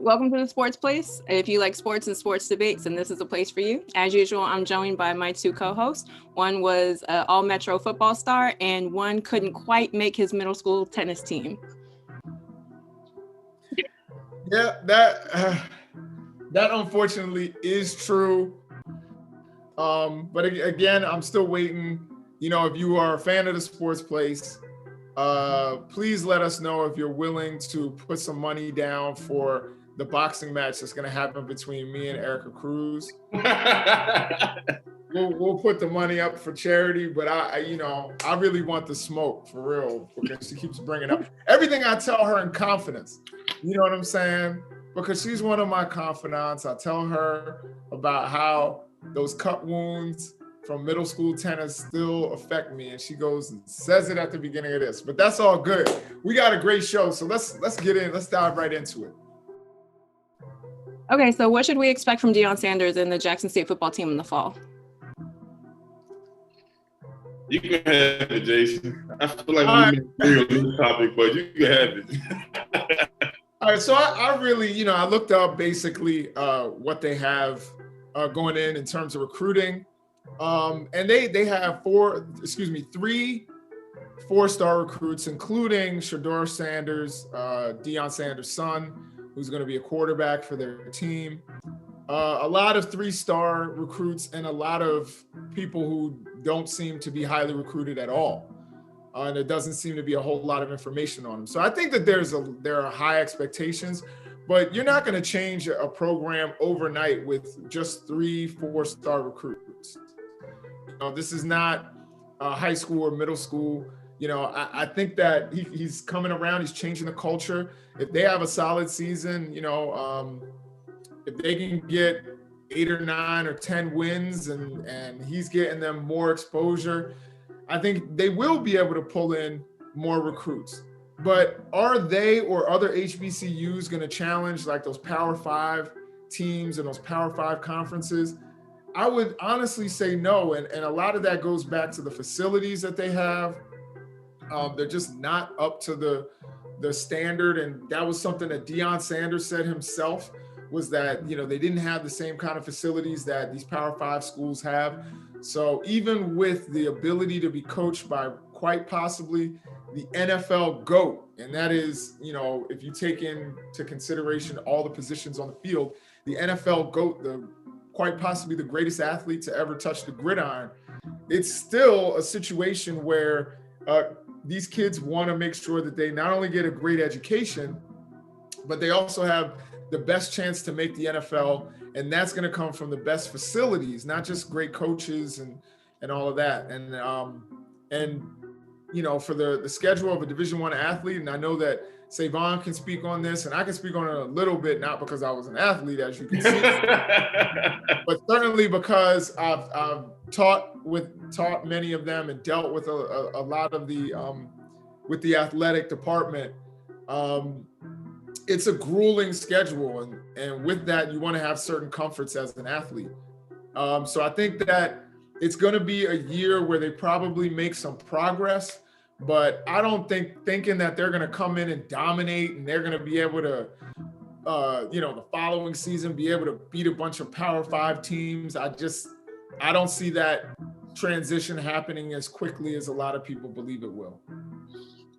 Welcome to the Sports Place. If you like sports and sports debates, then this is a place for you. As usual, I'm joined by my two co-hosts. One was an all-Metro football star, and one couldn't quite make his middle school tennis team. Yeah, that unfortunately is true. But again, I'm still waiting. You know, if you are a fan of the Sports Place, please let us know if you're willing to put some money down for the boxing match that's going to happen between me and Erica Cruz. We'll put the money up for charity, but I really want the smoke for real, because she keeps bringing up everything I tell her in confidence. You know what I'm saying? Because she's one of my confidants. I tell her about how those cut wounds from middle school tennis still affect me, and she goes and says it at the beginning of this. But that's all good. We got a great show, so let's get in. Let's dive right into it. Okay, so what should we expect from Deion Sanders and the Jackson State football team in the fall? You can have it, Jason. I feel like we're on this topic, but you can have it. All right, so I really, I looked up basically what they have going in terms of recruiting. And they have three four-star recruits, including Shedeur Sanders, Deion Sanders' son, who's going to be a quarterback for their team. A lot of three-star recruits and a lot of people who don't seem to be highly recruited at all. And there doesn't seem to be a whole lot of information on them. So I think that there are high expectations, but you're not going to change a program overnight with just 3-4-star recruits. This is not high school or middle school. I think that he's coming around. He's changing the culture. If they have a solid season, if they can get 8 or 9 or 10 wins and he's getting them more exposure, I think they will be able to pull in more recruits. But are they or other HBCUs going to challenge like those Power 5 teams and those Power 5 conferences? I would honestly say no. And a lot of that goes back to the facilities that they have. They're just not up to the standard. And that was something that Deion Sanders said himself, was that, they didn't have the same kind of facilities that these Power 5 schools have. So even with the ability to be coached by quite possibly the NFL GOAT, and that is, if you take into consideration all the positions on the field, the NFL GOAT, quite possibly the greatest athlete to ever touch the gridiron, it's still a situation where these kids want to make sure that they not only get a great education, but they also have the best chance to make the NFL. And that's going to come from the best facilities, not just great coaches and all of that. And for the schedule of a Division I athlete, and I know that Savon can speak on this, and I can speak on it a little bit, not because I was an athlete, as you can see, but certainly because I've taught many of them and dealt with a lot of with the athletic department. It's a grueling schedule, and with that, you want to have certain comforts as an athlete. So I think that it's going to be a year where they probably make some progress, but I don't thinking that they're going to come in and dominate and they're going to be able to, the following season, be able to beat a bunch of Power 5 teams. I don't see that transition happening as quickly as a lot of people believe it will.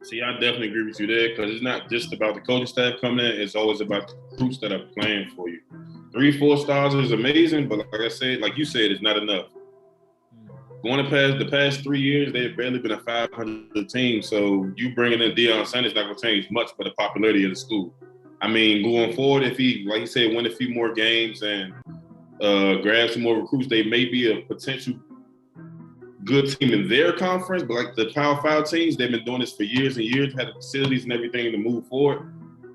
See, I definitely agree with you there, because it's not just about the coaching staff coming in. It's always about the recruits that are playing for you. 3-4 stars is amazing, but like I said, like you said, it's not enough. Going the past 3 years, they've barely been a 500 team. So you bringing in Deion Sanders is not going to change much for the popularity of the school. I mean, going forward, if he, like you said, win a few more games and grab some more recruits, they may be a potential good team in their conference. But like the Power 5 teams, they've been doing this for years and years, had the facilities and everything to move forward.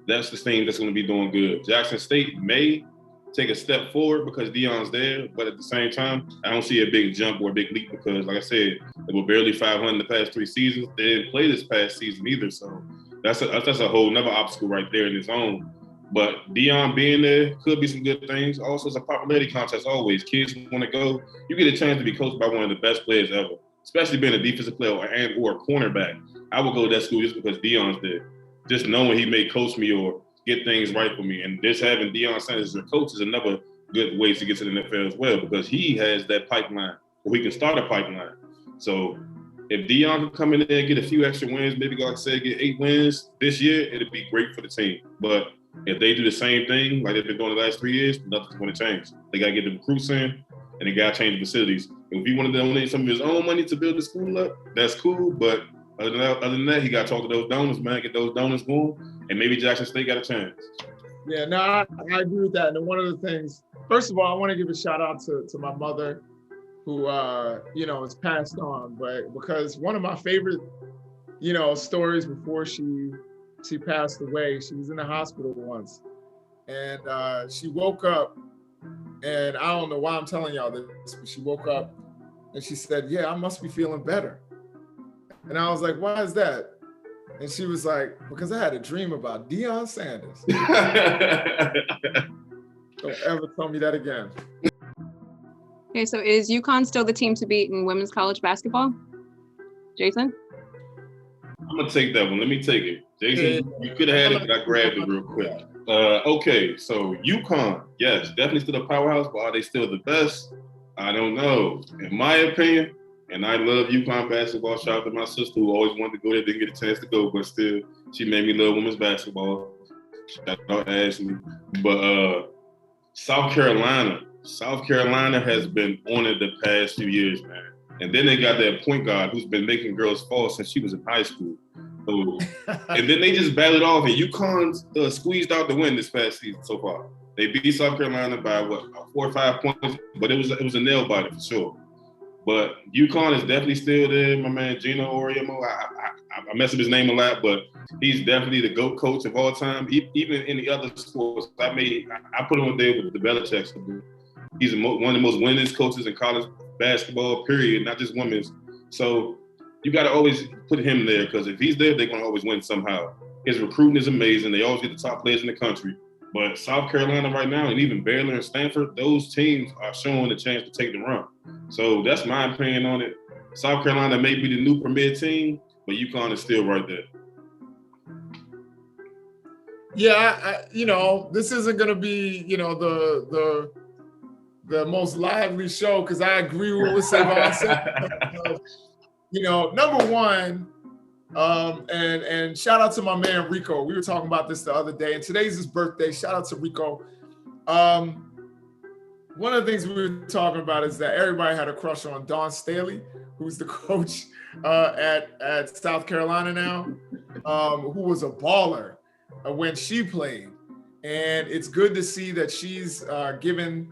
That's the team that's going to be doing good. Jackson State may take a step forward because Deion's there, but at the same time, I don't see a big jump or a big leap because, like I said, they were barely 500 the past 3 seasons. They didn't play this past season either, so that's a whole another obstacle right there in its own. But Deion being there could be some good things. Also, it's a popularity contest always. Kids want to go. You get a chance to be coached by one of the best players ever, especially being a defensive player or a cornerback. I would go to that school just because Deion's there. Just knowing he may coach me or get things right for me. And this having Deion Sanders as your coach is another good way to get to the NFL as well, because he has that pipeline, or he can start a pipeline. So if Deion can come in there and get a few extra wins, maybe like I said, get 8 wins this year, it'd be great for the team. But if they do the same thing like they've been doing the last 3 years, nothing's going to change. They got to get the recruits in, and they got to change the facilities. If he wanted to donate some of his own money to build the school up, that's cool. But other than that, he got to talk to those donors, man, get those donors going, and maybe Jackson State got a chance. Yeah, no, I agree with that. And one of the things, first of all, I want to give a shout out to my mother, who has passed on, but because one of my favorite, stories before she passed away, she was in the hospital once, and she woke up, and I don't know why I'm telling y'all this, but she woke up and she said, "Yeah, I must be feeling better." And I was like, "Why is that?" And she was like, "Because I had a dream about Deion Sanders." Don't ever tell me that again. Okay, so is UConn still the team to beat in women's college basketball? Jason? I'm going to take that one. Let me take it. Jason, you could have had it, but I grabbed it real quick. Okay, so UConn, yes, definitely still a powerhouse, but are they still the best? I don't know. In my opinion, and I love UConn basketball. Shout out to my sister who always wanted to go there, didn't get a chance to go, but still, she made me love women's basketball. Shout out Ashley. But South Carolina has been on it the past few years, man. And then they got that point guard who's been making girls fall since she was in high school. So, and then they just battled off, and UConn squeezed out the win this past season so far. They beat South Carolina by 4 or 5 points, but it was a nail biter for sure. But UConn is definitely still there. My man Gino Auriemma, I mess up his name a lot, but he's definitely the GOAT coach of all time. Even in the other sports, I put him there with the Belichick. He's one of the most winningest coaches in college basketball, period, not just women's. So you got to always put him there, because if he's there, they're going to always win somehow. His recruiting is amazing. They always get the top players in the country. But South Carolina right now, and even Baylor and Stanford, those teams are showing a chance to take the run. So that's my opinion on it. South Carolina may be the new premier team, but UConn is still right there. Yeah, this isn't going to be, the most lively show, because I agree with what Savon said. Number one, and shout out to my man Rico. We were talking about this the other day, and today's his birthday. Shout out to Rico. One of the things we were talking about is that everybody had a crush on Dawn Staley, who's the coach at South Carolina now, who was a baller when she played. And it's good to see that she's given,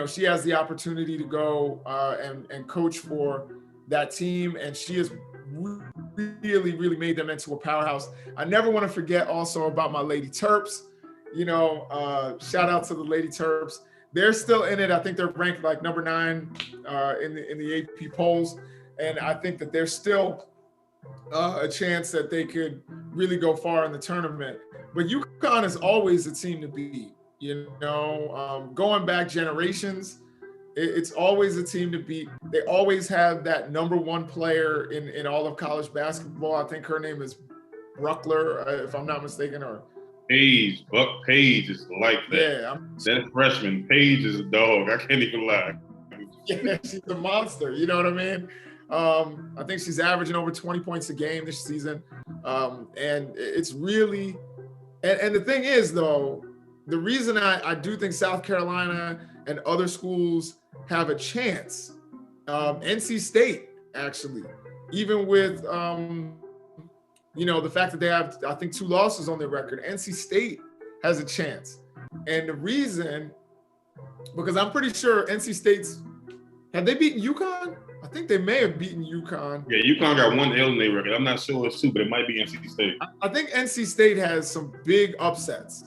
she has the opportunity to go and coach for that team, and she has really, really made them into a powerhouse. I never want to forget also about my Lady Terps. Shout out to the Lady Terps. They're still in it. I think they're ranked like number 9 in the AP polls, and I think that there's still a chance that they could really go far in the tournament. But UConn is always a team to beat. Going back generations, it's always a team to beat. They always have that number 1 player in all of college basketball. I think her name is Bruckler, if I'm not mistaken, or Paige. Buck Paige is like that. Yeah, that freshman Paige is a dog. I can't even lie. Yeah, she's a monster. You know what I mean? I think she's averaging over 20 points a game this season, and it's really. And the thing is, though, the reason I do think South Carolina and other schools have a chance, NC State, actually, even with, the fact that they have, I think, 2 losses on their record, NC State has a chance. And the reason, because I'm pretty sure NC State's, have they beaten UConn? I think they may have beaten UConn. Yeah, UConn got 1 L in their record. I'm not sure it's 2, but it might be NC State. I think NC State has some big upsets,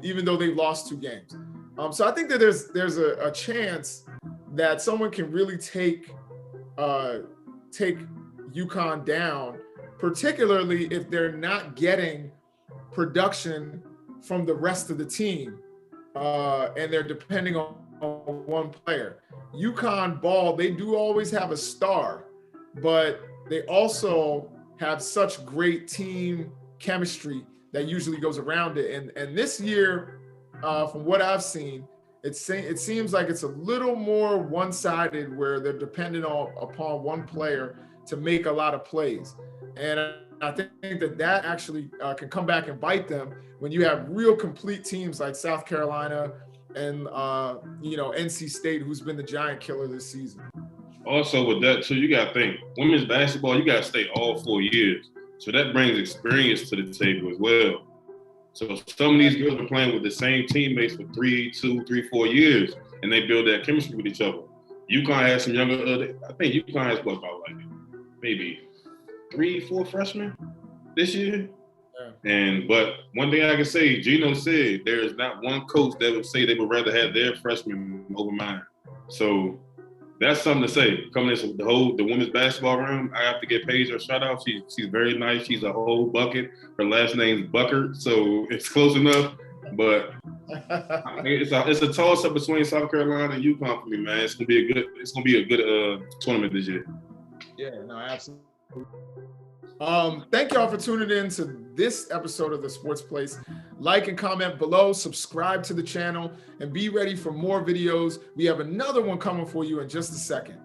even though they've lost 2 games. So I think that there's a chance that someone can really take UConn down, particularly if they're not getting production from the rest of the team, and they're depending on 1 player. UConn ball, they do always have a star, but they also have such great team chemistry that usually goes around it. And this year, from what I've seen, it seems like it's a little more one-sided, where they're dependent upon one player to make a lot of plays. And I think that actually can come back and bite them when you have real complete teams like South Carolina and NC State, who's been the giant killer this season. Also with that too, you got to think, women's basketball, you got to stay all 4 years. So that brings experience to the table as well. So some of these girls are playing with the same teammates for 3, 2, 3, 4 years, and they build that chemistry with each other. UConn has some younger, I think UConn has about like maybe 3, 4 freshmen this year. Yeah. But one thing I can say, Gino said there is not one coach that would say they would rather have their freshmen over mine. So that's something to say. Coming into the women's basketball room, I have to give Paige a shout out. She's very nice. She's a whole bucket. Her last name's Buckert, so it's close enough. But it's a toss up between South Carolina and UConn for me, man. It's gonna be a good tournament this year. Yeah, no, absolutely. Thank y'all for tuning in to this episode of The Sports Place. Like and comment below, subscribe to the channel, and be ready for more videos. We have another one coming for you in just a second.